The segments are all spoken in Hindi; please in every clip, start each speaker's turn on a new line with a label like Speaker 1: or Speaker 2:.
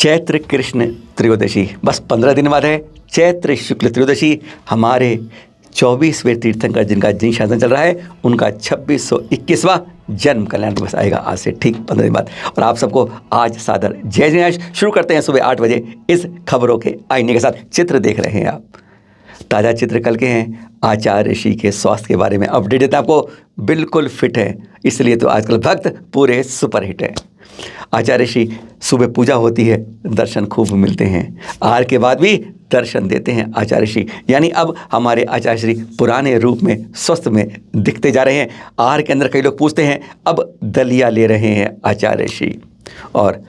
Speaker 1: चैत्र कृष्ण त्रयोदशी बस 15 दिन बाद है। चैत्र शुक्ल त्रयोदशी हमारे 24वें तीर्थंकर जिनका जिन शासन चल रहा है उनका 2621वां जन्म कल्याण दिवस आएगा आज से ठीक 15 दिन बाद। और आप सबको आज सादर जय जिनेश। शुरू करते हैं सुबह 8 बजे इस खबरों के आईने के साथ। चित्र देख रहे हैं आप, ताज़ा चित्र कल के हैं। आचार्य ऋषि के स्वास्थ्य के बारे में अपडेट देते हैं आपको। बिल्कुल फिट है, इसलिए तो आजकल भक्त पूरे सुपर हिट है। आचार्य ऋषि सुबह पूजा होती है, दर्शन खूब मिलते हैं। आहार के बाद भी दर्शन देते हैं आचार्य ऋषि, यानी अब हमारे आचार्य श्री पुराने रूप में स्वस्थ में दिखते जा रहे हैं। आहार के अंदर कई लोग पूछते हैं अब दलिया ले रहे हैं आचार्य ऋषि, और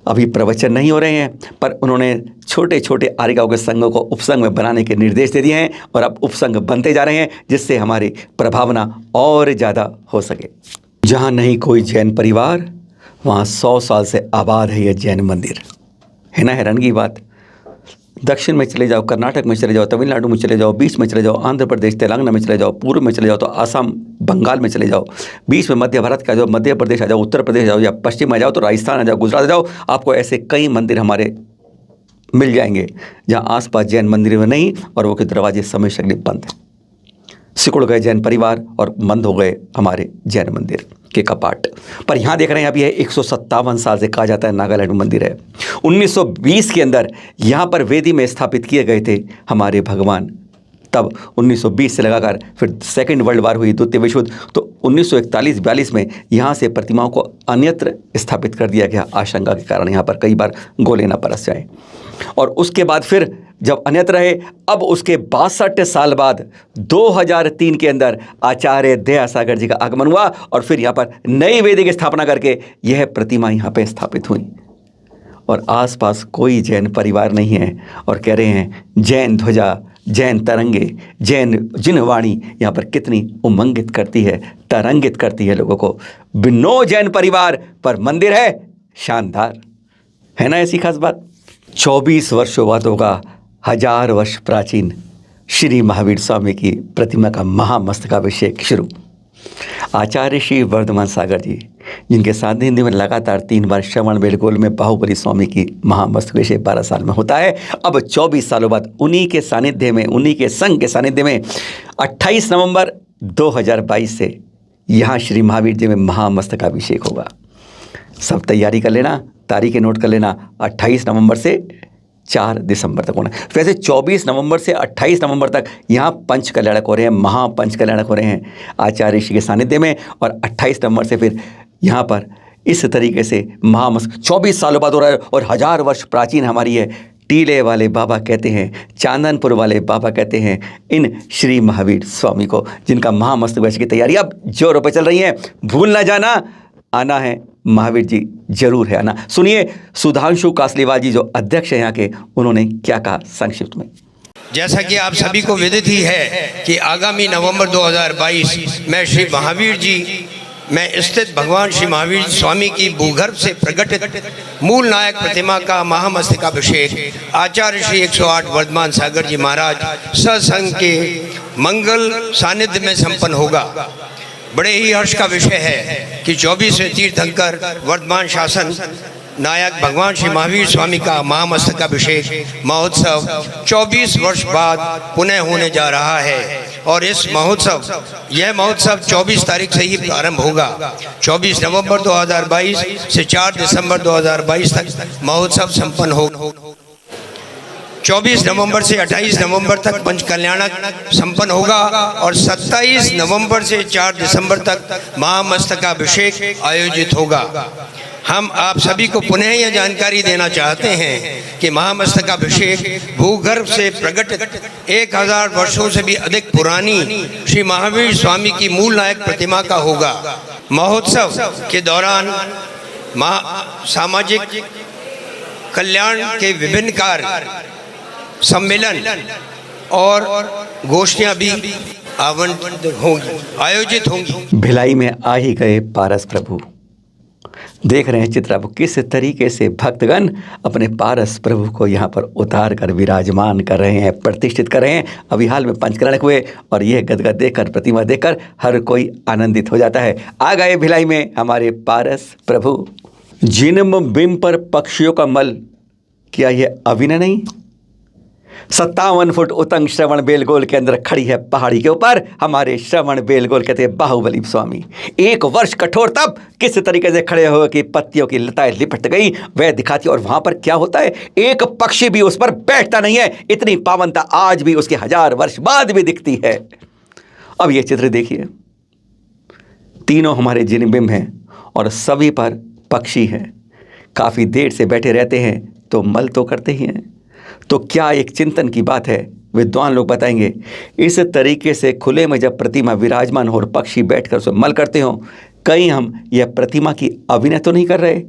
Speaker 1: अभी प्रवचन नहीं हो रहे हैं, पर उन्होंने छोटे छोटे आर्यिकाओं के संघों को उपसंघ में बनाने के निर्देश दे दिए हैं और अब उपसंघ बनते जा रहे हैं, जिससे हमारी प्रभावना और ज़्यादा हो सके। जहाँ नहीं कोई जैन परिवार वहाँ 100 साल से आबाद है यह जैन मंदिर, है ना। हैरान की बात। दक्षिण में चले जाओ, कर्नाटक में चले जाओ, तमिलनाडु में चले जाओ, बीच में चले जाओ आंध्र प्रदेश तेलंगाना में चले जाओ, पूर्व में चले जाओ तो आसाम बंगाल में चले जाओ, बीच में मध्य भारत का जाओ, मध्य प्रदेश आ जाओ, उत्तर प्रदेश आ जाओ, या पश्चिम में जाओ तो राजस्थान आ जाओ, गुजरात आ जाओ, आपको ऐसे कई मंदिर हमारे मिल जाएंगे जहाँ आसपास जैन मंदिर में नहीं, और वो के दरवाजे समय से बंद हैं। सिकुड़ गए जैन परिवार और बंद हो गए हमारे जैन मंदिर के कपाट। पर यहाँ देख रहे हैं अभी है 157 साल से कहा जाता है नागालैंड में मंदिर है। 1920 के अंदर यहाँ पर वेदी में स्थापित किए गए थे हमारे भगवान। तब 1920 से लगाकर फिर सेकेंड वर्ल्ड वार हुई, द्वितीय विश्व युद्ध, तो 1941-42 में यहाँ से प्रतिमाओं को अन्यत्र स्थापित कर दिया गया आशंका के कारण यहाँ पर कई बार गोले न बरस जाए। और उसके बाद फिर जब अन्यत्र रहे, अब उसके 62 साल बाद 2003 के अंदर आचार्य दयासागर जी का आगमन हुआ और फिर यहाँ पर नई वेदी की स्थापना करके यह प्रतिमा यहाँ पे स्थापित हुई। और आसपास कोई जैन परिवार नहीं है और कह रहे हैं जैन ध्वजा, जैन तरंगे, जैन जिनवाणी यहाँ पर कितनी उमंगित करती है, तरंगित करती है लोगों को। बिनो जैन परिवार पर मंदिर है शानदार, है ना ऐसी खास बात। 24 वर्षों बाद होगा 1000 वर्ष प्राचीन श्री महावीर स्वामी की प्रतिमा का महामस्तकाभिषेक शुरू। आचार्य श्री वर्धमान सागर जी जिनके सानिध्य में लगातार 3 बार श्रवण बेलगोल में बाहुबली स्वामी की महामस्तकाभिषेक 12 साल में होता है। अब 24 सालों बाद उन्हीं के सानिध्य में, उन्हीं के संघ के सानिध्य में 28 नवंबर 2022 से यहाँ श्री महावीर जी में महामस्तकाभिषेक होगा। सब तैयारी कर लेना, तारीखें नोट कर लेना। 28 नवंबर से 4 दिसंबर तक होना। वैसे 24 नवंबर से 28 नवंबर तक यहाँ पंच कल्याणक हो रहे हैं, महापंच कल्याणक हो रहे हैं आचार्य ऋषि के सानिध्य में। और 28 नवंबर से फिर यहाँ पर इस तरीके से महामस्त 24 सालों बाद हो रहा है। और 1000 वर्ष प्राचीन हमारी है। टीले वाले बाबा कहते हैं, चांदनपुर वाले बाबा कहते हैं इन श्री महावीर स्वामी को, जिनका महामस्तकाभिषेक की तैयारी अब जोरों पर चल रही है। भूल ना जाना, आना है महावीर जी, जरूर है आना। सुनिए सुधांशु कासलीवाल जी जो अध्यक्ष हैं यहाँ के, उन्होंने क्या कहा संक्षिप्त में।
Speaker 2: जैसा कि आप सभी को विदित ही है कि आगामी नवंबर 2022 में श्री महावीर जी में स्थित भगवान श्री महावीर स्वामी की भूगर्भ से प्रकटित मूल नायक प्रतिमा का महामस्तकाभिषेक आचार्य श्री 108 वर्धमान सागर जी महाराज सत्संग के मंगल सानिध्य में संपन्न होगा। बड़े ही हर्ष का विषय है कि 24वें तीर्थंकर वर्तमान शासन नायक भगवान श्री महावीर स्वामी का महामस्तकाभिषेक महोत्सव 24 वर्ष बाद पुनः होने जा रहा है। और इस यह महोत्सव 24 तारीख से ही प्रारंभ होगा। 24 नवंबर 2022 से 4 दिसंबर 2022 तक महोत्सव संपन्न होगा। 24 नवंबर से 28 नवंबर तक पंच कल्याणक संपन्न होगा और 27 नवंबर से 4 दिसंबर तक महामस्तकाभिषेक आयोजित होगा। हम आप सभी को पुनः यह जानकारी देना चाहते हैं कि महामस्तकाभिषेक भूगर्भ से प्रकटित 1000 वर्षों से भी अधिक पुरानी श्री महावीर स्वामी की मूल नायक प्रतिमा का होगा। महोत्सव के दौरान सामाजिक कल्याण के विभिन्न कार्य, सम्मेलन और गोष्ठियां भी आयोजित होंगी।
Speaker 1: भिलाई में आ ही गए पारस प्रभु। देख रहे हैं चित्र अब किस तरीके से भक्तगण अपने पारस प्रभु को यहाँ पर उतार कर विराजमान कर रहे हैं, प्रतिष्ठित कर रहे हैं। अभी हाल में पंचकल्याणक हुए और यह गदगद देखकर, प्रतिमा देखकर हर कोई आनंदित हो जाता है। आ गए भिलाई में हमारे पारस प्रभु। जिनम बिम पर पक्षियों का मल क्या यह अभिनय नहीं? 57 फुट उतंग श्रवण बेलगोल के अंदर खड़ी है पहाड़ी के ऊपर हमारे श्रवण बेलगोल कहते हैं बाहुबली स्वामी। 1 वर्ष कठोर तप किस तरीके से खड़े हो कि पत्तियों की लताएं लिपट गई वह दिखाती। और वहां पर क्या होता है, एक पक्षी भी उस पर बैठता नहीं है। इतनी पावनता आज भी उसके 1000 वर्ष बाद भी दिखती है। अब ये चित्र देखिए, तीनों हमारे जिन बिंब हैं और सभी पर पक्षी हैं। काफी देर से बैठे रहते हैं तो मल तो करते ही हैं। तो क्या एक चिंतन की बात है, विद्वान लोग बताएंगे, इस तरीके से खुले में जब प्रतिमा विराजमान हो और पक्षी बैठकर उसे मल करते हो, कहीं हम यह प्रतिमा की अभिनय तो नहीं कर रहे?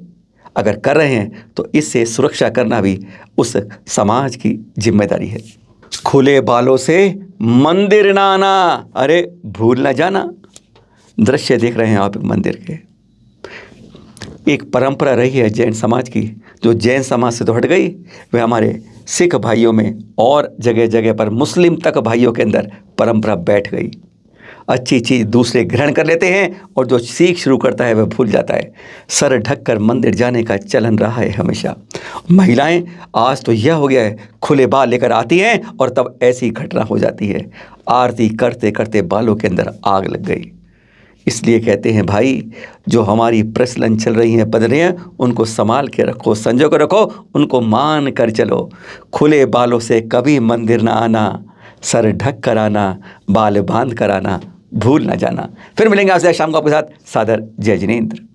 Speaker 1: अगर कर रहे हैं तो इससे सुरक्षा करना भी उस समाज की जिम्मेदारी है। खुले बालों से मंदिर ना आना, अरे भूल न जाना। दृश्य देख रहे हैं आप मंदिर के। एक परंपरा रही है जैन समाज की, जो जैन समाज से तो हट गई, वह हमारे सिख भाइयों में और जगह जगह पर मुस्लिम तक भाइयों के अंदर परंपरा बैठ गई। अच्छी चीज़ दूसरे ग्रहण कर लेते हैं और जो सीख शुरू करता है वह भूल जाता है। सर ढककर मंदिर जाने का चलन रहा है हमेशा। महिलाएं आज तो यह हो गया है, खुले बाल लेकर आती हैं और तब ऐसी घटना हो जाती है, आरती करते करते बालों के अंदर आग लग गई। इसलिए कहते हैं भाई, जो हमारी प्रचलन चल रही हैं पद्धतियाँ, उनको संभाल के रखो, संजो के रखो, उनको मान कर चलो। खुले बालों से कभी मंदिर ना आना, सर ढक कर आना, बाल बांध कर आना, भूल ना जाना। फिर मिलेंगे आपसे शाम को आपके साथ। सादर जय जिनेंद्र।